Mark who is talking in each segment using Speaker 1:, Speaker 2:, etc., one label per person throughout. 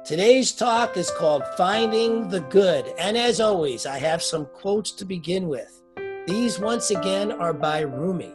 Speaker 1: Today's talk is called Finding the Good. And as always, I have some quotes to begin with. These, once again, are by Rumi.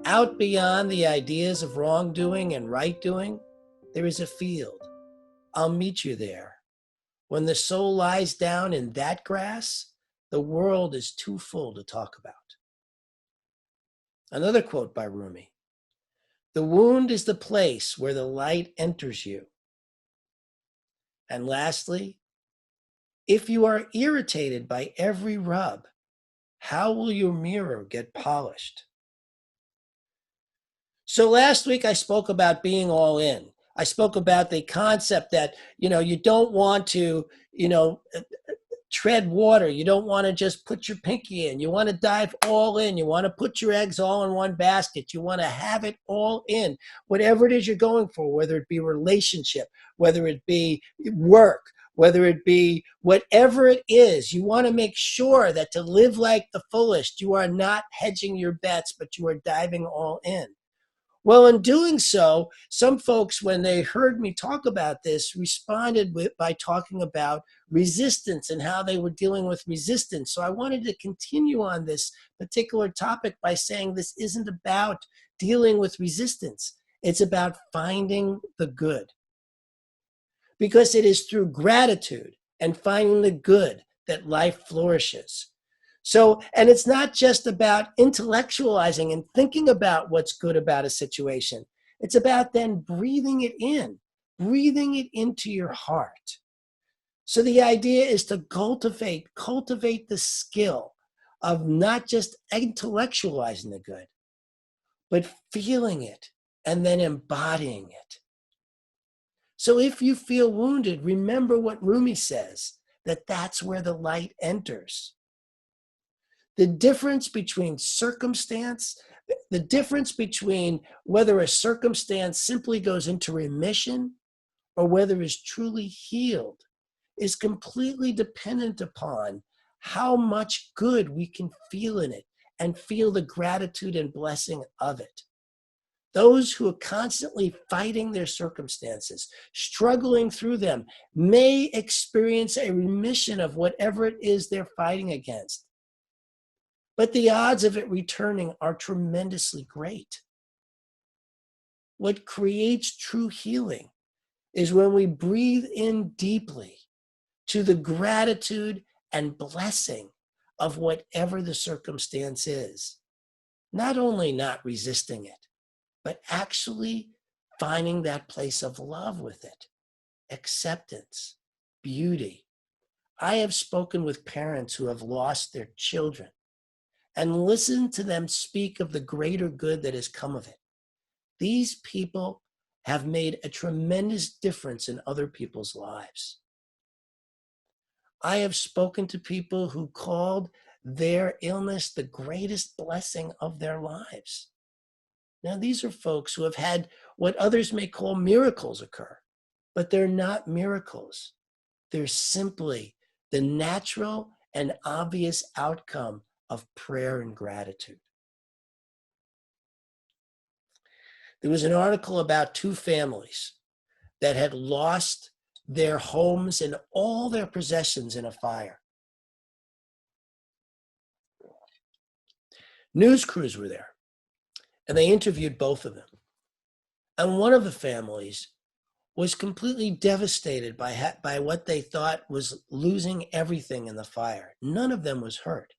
Speaker 1: Out beyond the ideas of wrongdoing and right doing, there is a field. I'll meet you there. When the soul lies down in that grass, the world is too full to talk about. Another quote by Rumi. The wound is the place where the light enters you. And lastly, if you are irritated by every rub, how will your mirror get polished? So last week I spoke about being all in. I spoke about the concept that, you don't want to, tread water. You don't want to just put your pinky in. You want to dive all in. You want to put your eggs all in one basket. You want to have it all in, whatever it is you're going for, whether it be relationship, whether it be work, whether it be whatever it is. You want to make sure that to live like the fullest, you are not hedging your bets, but you are diving all in. Well, in doing so, some folks, when they heard me talk about this, responded by talking about resistance and how they were dealing with resistance. So I wanted to continue on this particular topic by saying this isn't about dealing with resistance. It's about finding the good. Because it is through gratitude and finding the good that life flourishes. So, and it's not just about intellectualizing and thinking about what's good about a situation. It's about then breathing it into your heart. So the idea is to cultivate the skill of not just intellectualizing the good, but feeling it and then embodying it. So if you feel wounded, remember what Rumi says, that that's where the light enters. The difference between circumstance, the difference between whether a circumstance simply goes into remission or whether it's truly healed is completely dependent upon how much good we can feel in it and feel the gratitude and blessing of it. Those who are constantly fighting their circumstances, struggling through them, may experience a remission of whatever it is they're fighting against. But the odds of it returning are tremendously great. What creates true healing is when we breathe in deeply to the gratitude and blessing of whatever the circumstance is. Not only not resisting it, but actually finding that place of love with it, acceptance, beauty. I have spoken with parents who have lost their children and listened to them speak of the greater good that has come of it. These people have made a tremendous difference in other people's lives. I have spoken to people who called their illness the greatest blessing of their lives. Now, these are folks who have had what others may call miracles occur, but they're not miracles. They're simply the natural and obvious outcome of prayer and gratitude. There was an article about two families that had lost their homes and all their possessions in a fire. News crews were there, and they interviewed both of them. And one of the families was completely devastated by what they thought was losing everything in the fire. None of them was hurt.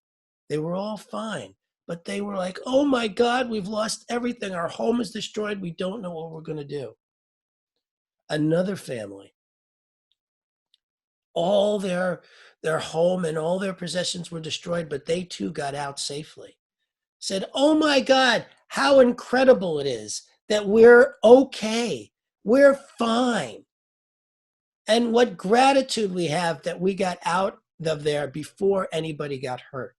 Speaker 1: They were all fine, but they were like, oh my God, we've lost everything. Our home is destroyed. We don't know what we're going to do. Another family, all their home and all their possessions were destroyed, but they too got out safely. Said, oh my God, how incredible it is that we're okay. We're fine. And what gratitude we have that we got out of there before anybody got hurt.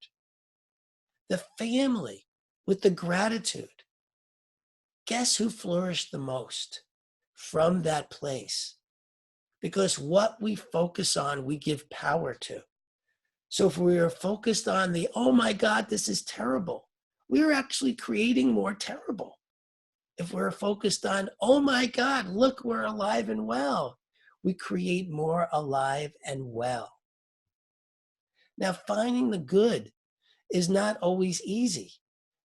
Speaker 1: The family with the gratitude. Guess who flourished the most from that place? Because what we focus on, we give power to. So if we are focused on the, oh my God, this is terrible, we are actually creating more terrible. If we're focused on, oh my God, look, we're alive and well, we create more alive and well. Now, finding the good is not always easy.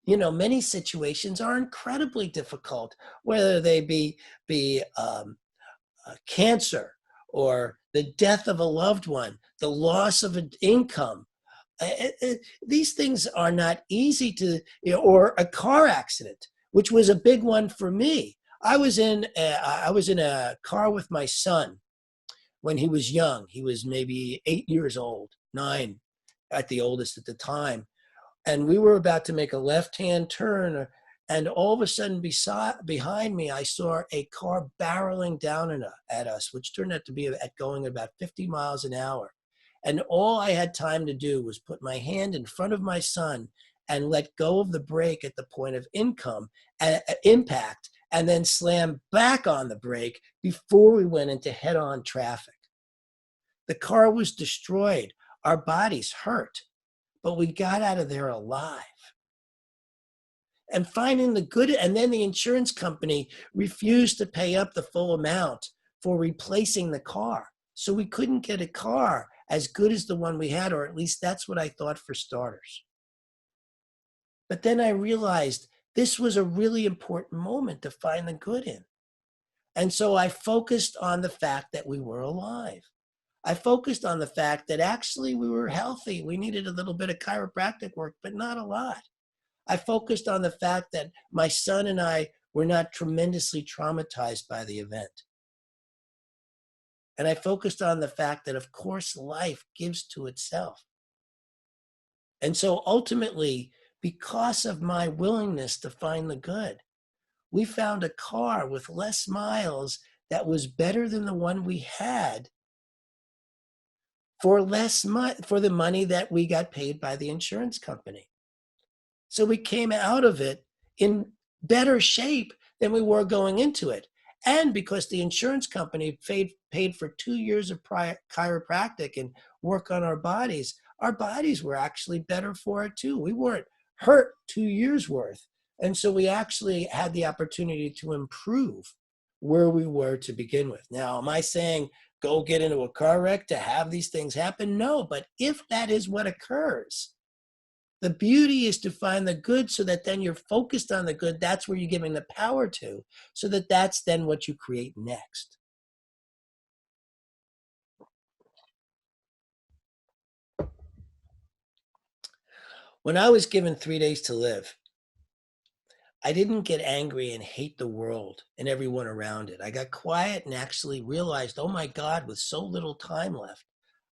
Speaker 1: Many situations are incredibly difficult, whether they be cancer or the death of a loved one, the loss of an income. These things are not easy to, or a car accident, which was a big one for me. I was in a car with my son when he was young. He was maybe 8 years old, 9 at the oldest at the time, and we were about to make a left-hand turn, and all of a sudden behind me, I saw a car barreling down at us, which turned out to be going about 50 miles an hour. And all I had time to do was put my hand in front of my son and let go of the brake at the point of impact, and then slam back on the brake before we went into head-on traffic. The car was destroyed. Our bodies hurt, but we got out of there alive. And finding the good, and then the insurance company refused to pay up the full amount for replacing the car. So we couldn't get a car as good as the one we had, or at least that's what I thought for starters. But then I realized this was a really important moment to find the good in. And so I focused on the fact that we were alive. I focused on the fact that actually we were healthy. We needed a little bit of chiropractic work, but not a lot. I focused on the fact that my son and I were not tremendously traumatized by the event. And I focused on the fact that, of course, life gives to itself. And so ultimately, because of my willingness to find the good, we found a car with less miles that was better than the one we had for for the money that we got paid by the insurance company. So we came out of it in better shape than we were going into it. And because the insurance company paid for 2 years of chiropractic and work on our bodies were actually better for it too. We weren't hurt 2 years worth. And so we actually had the opportunity to improve where we were to begin with. Now, am I saying go get into a car wreck to have these things happen? No, but if that is what occurs, the beauty is to find the good so that then you're focused on the good. That's where you're giving the power to, so that that's then what you create next. When I was given 3 days to live, I didn't get angry and hate the world and everyone around it. I got quiet and actually realized, oh my God, with so little time left,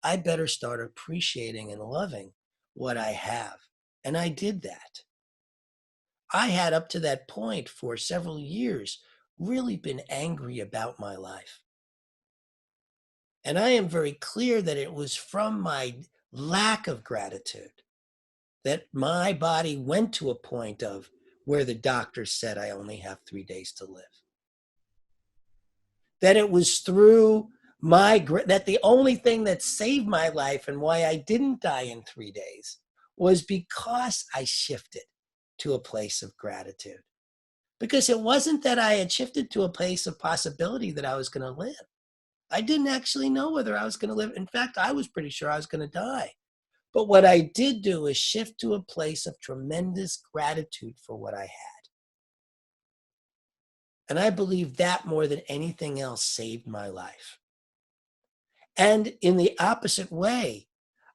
Speaker 1: I better start appreciating and loving what I have. And I did that. I had up to that point for several years really been angry about my life. And I am very clear that it was from my lack of gratitude that my body went to a point of where the doctor said I only have 3 days to live. That it was through that the only thing that saved my life and why I didn't die in 3 days was because I shifted to a place of gratitude. Because it wasn't that I had shifted to a place of possibility that I was going to live. I didn't actually know whether I was going to live. In fact, I was pretty sure I was going to die. But what I did do is shift to a place of tremendous gratitude for what I had. And I believe that more than anything else saved my life. And in the opposite way,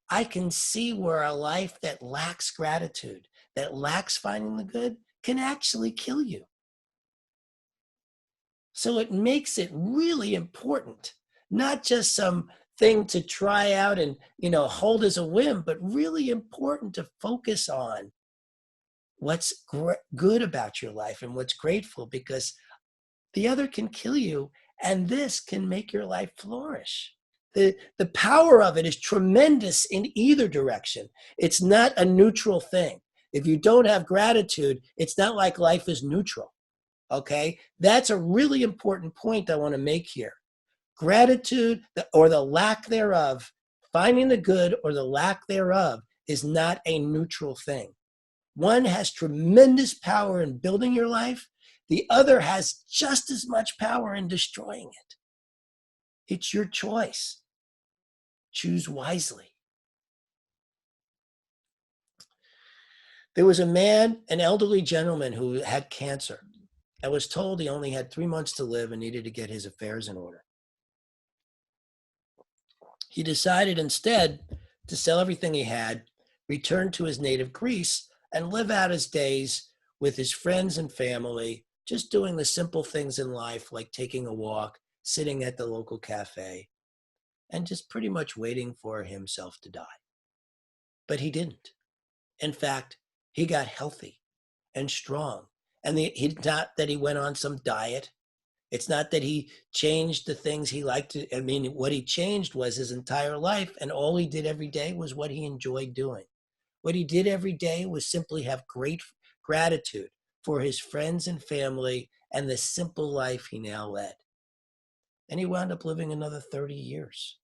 Speaker 1: I can see where a life that lacks gratitude, that lacks finding the good, can actually kill you. So it makes it really important, not just some thing to try out and, hold as a whim, but really important to focus on what's good about your life and what's grateful, because the other can kill you and this can make your life flourish. The power of it is tremendous in either direction. It's not a neutral thing. If you don't have gratitude, it's not like life is neutral. Okay? That's a really important point I want to make here. Gratitude or the lack thereof, finding the good or the lack thereof, is not a neutral thing. One has tremendous power in building your life. The other has just as much power in destroying it. It's your choice. Choose wisely. There was a man, an elderly gentleman who had cancer and was told he only had 3 months to live and needed to get his affairs in order. He decided instead to sell everything he had, return to his native Greece, and live out his days with his friends and family, just doing the simple things in life like taking a walk, sitting at the local cafe, and just pretty much waiting for himself to die. But he didn't. In fact, he got healthy and strong. And not that he went on some diet. It's not that he changed the things he liked to. I mean, what he changed was his entire life, and all he did every day was what he enjoyed doing. What he did every day was simply have great gratitude for his friends and family and the simple life he now led. And he wound up living another 30 years.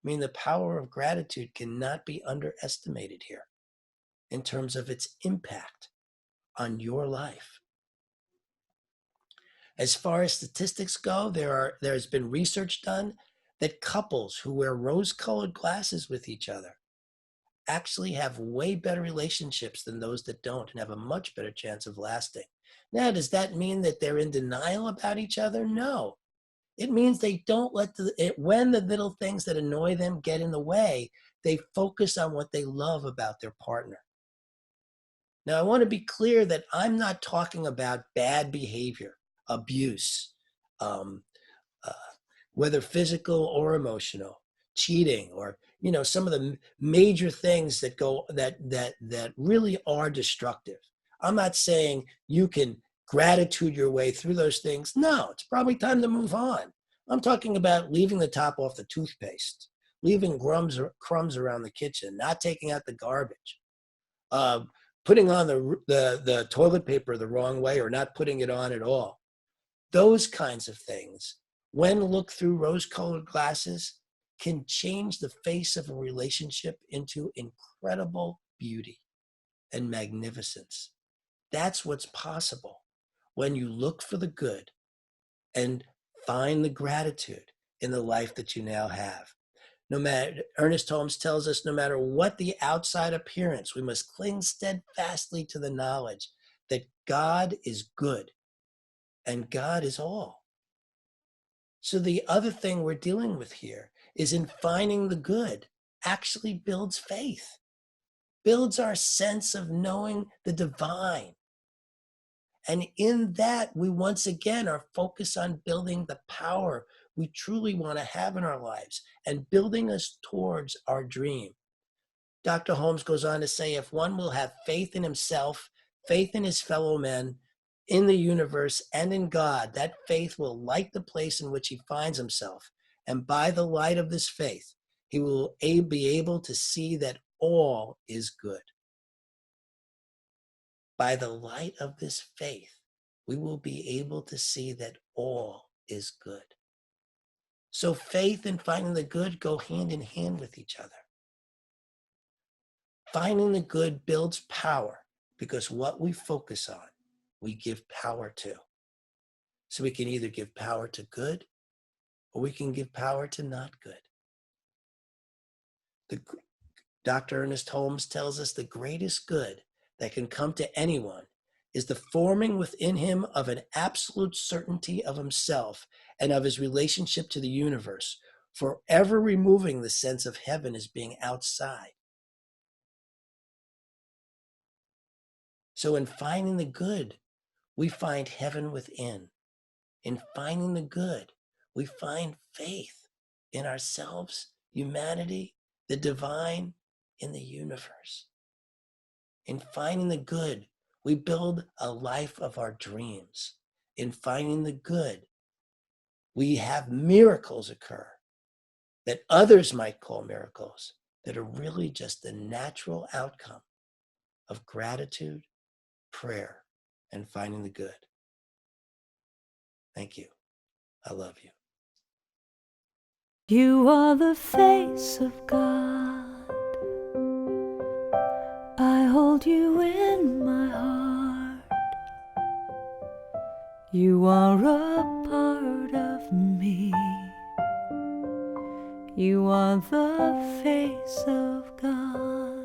Speaker 1: I mean, the power of gratitude cannot be underestimated here in terms of its impact on your life. As far as statistics go, there's been research done that couples who wear rose-colored glasses with each other actually have way better relationships than those that don't and have a much better chance of lasting. Now, does that mean that they're in denial about each other? No. It means they don't when the little things that annoy them get in the way, they focus on what they love about their partner. Now, I want to be clear that I'm not talking about bad behavior, abuse, um, uh, whether physical or emotional, cheating, or some of the major things that really are destructive. I'm not saying you can gratitude your way through those things. No, it's probably time to move on. I'm talking about leaving the top off the toothpaste, leaving crumbs around the kitchen, not taking out the garbage, putting on the toilet paper the wrong way or not putting it on at all. Those kinds of things, when looked through rose-colored glasses, can change the face of a relationship into incredible beauty and magnificence. That's what's possible when you look for the good and find the gratitude in the life that you now have. Ernest Holmes tells us, no matter what the outside appearance, we must cling steadfastly to the knowledge that God is good and God is all. So the other thing we're dealing with here is in finding the good actually builds faith, builds our sense of knowing the divine. And in that, we once again are focused on building the power we truly want to have in our lives and building us towards our dream. Dr. Holmes goes on to say, if one will have faith in himself, faith in his fellow men, in the universe, and in God, that faith will light the place in which he finds himself. And by the light of this faith, he will be able to see that all is good. By the light of this faith, we will be able to see that all is good. So faith and finding the good go hand in hand with each other. Finding the good builds power because what we focus on, we give power to. So we can either give power to good or we can give power to not good. Dr. Ernest Holmes tells us the greatest good that can come to anyone is the forming within him of an absolute certainty of himself and of his relationship to the universe, forever removing the sense of heaven as being outside. So in finding the good, we find heaven within. In finding the good, we find faith in ourselves, humanity, the divine, in the universe. In finding the good, we build a life of our dreams. In finding the good, we have miracles occur that others might call miracles that are really just the natural outcome of gratitude, prayer, and finding the good. Thank you. I love you.
Speaker 2: You are the face of God. I hold you in my heart. You are a part of me. You are the face of God.